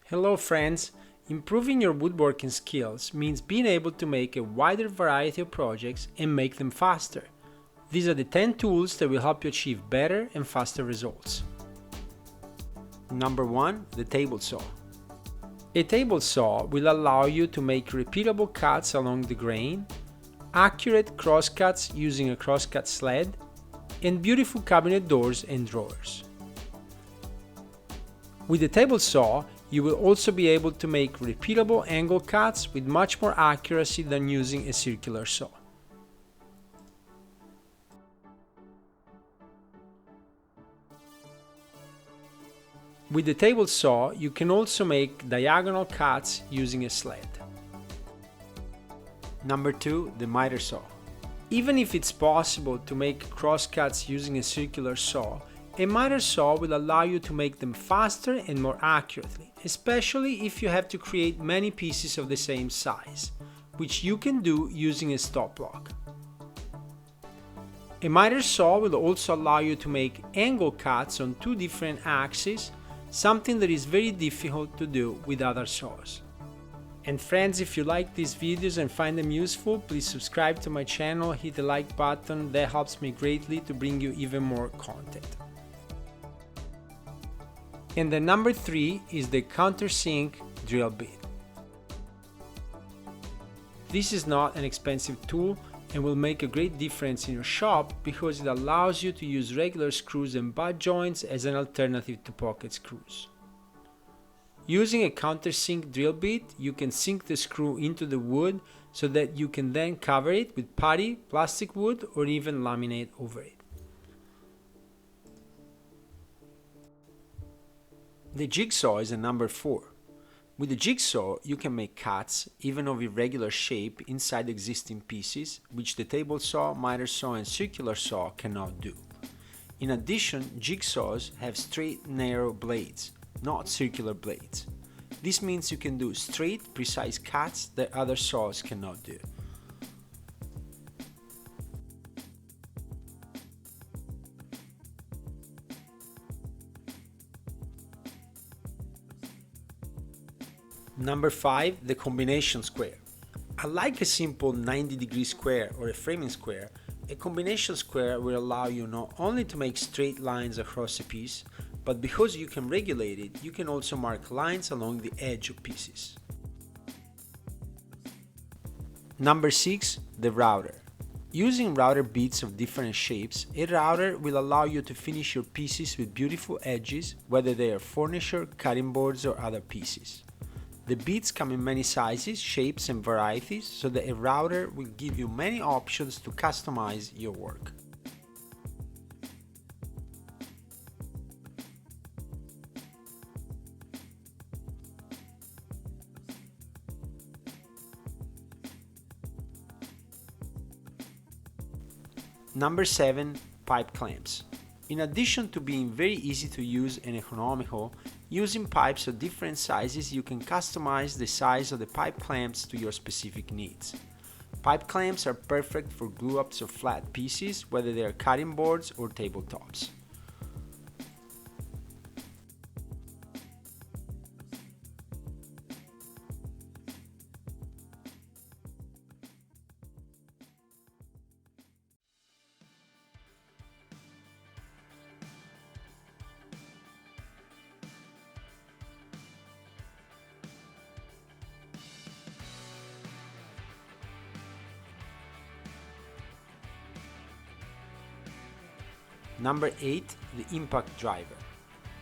Hello friends! Improving your woodworking skills means being able to make a wider variety of projects and make them faster. These are the 10 tools that will help you achieve better and faster results. Number 1. The table saw. A table saw will allow you to make repeatable cuts along the grain, accurate crosscuts using a crosscut sled, and beautiful cabinet doors and drawers. With the table saw, you will also be able to make repeatable angle cuts with much more accuracy than using a circular saw. With the table saw, you can also make diagonal cuts using a sled. Number 2. The miter saw. Even if it's possible to make crosscuts using a circular saw, a miter saw will allow you to make them faster and more accurately, especially if you have to create many pieces of the same size, which you can do using a stop block. A miter saw will also allow you to make angle cuts on 2 different axes, something that is very difficult to do with other saws. And friends, if you like these videos and find them useful, please subscribe to my channel, hit the like button, that helps me greatly to bring you even more content. And the number 3 is the Countersink Drill Bit. This is not an expensive tool and will make a great difference in your shop because it allows you to use regular screws and butt joints as an alternative to pocket screws. Using a countersink drill bit, you can sink the screw into the wood so that you can then cover it with putty, plastic wood, or even laminate over it. The jigsaw is a number 4. With the jigsaw, you can make cuts, even of irregular shape, inside existing pieces, which the table saw, miter saw, and circular saw cannot do. In addition, jigsaws have straight, narrow blades, not circular blades. This means you can do straight, precise cuts that other saws cannot do. Number 5. The combination square. Unlike a simple 90-degree square or a framing square, a combination square will allow you not only to make straight lines across a piece, but because you can regulate it, you can also mark lines along the edge of pieces. Number 6. The router. Using router bits of different shapes, a router will allow you to finish your pieces with beautiful edges, whether they are furniture, cutting boards, or other pieces. The bits come in many sizes, shapes, and varieties, so that a router will give you many options to customize your work. Number 7. Pipe clamps. In addition to being very easy to use and economical, using pipes of different sizes, you can customize the size of the pipe clamps to your specific needs. Pipe clamps are perfect for glue-ups of flat pieces, whether they are cutting boards or tabletops. Number 8. The impact driver.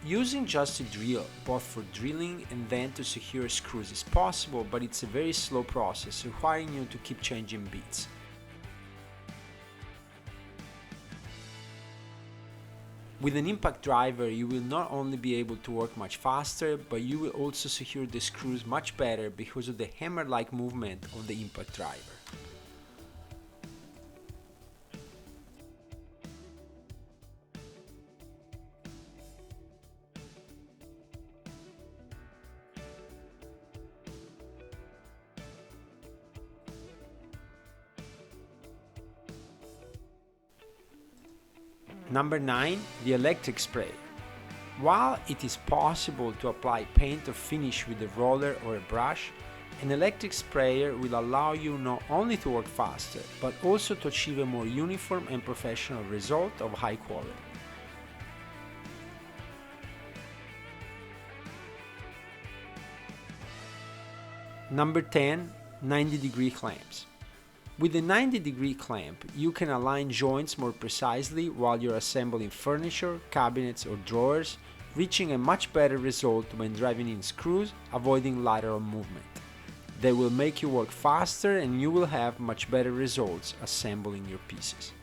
Using just a drill, both for drilling and then to secure screws, is possible, but it's a very slow process, requiring you to keep changing bits. With an impact driver, you will not only be able to work much faster, but you will also secure the screws much better because of the hammer-like movement of the impact driver. Number 9. The electric spray. While it is possible to apply paint or finish with a roller or a brush, an electric sprayer will allow you not only to work faster, but also to achieve a more uniform and professional result of high quality. Number 10. 90-degree clamps. With a 90-degree clamp, you can align joints more precisely while you're assembling furniture, cabinets, or drawers, reaching a much better result when driving in screws, avoiding lateral movement. They will make you work faster and you will have much better results assembling your pieces.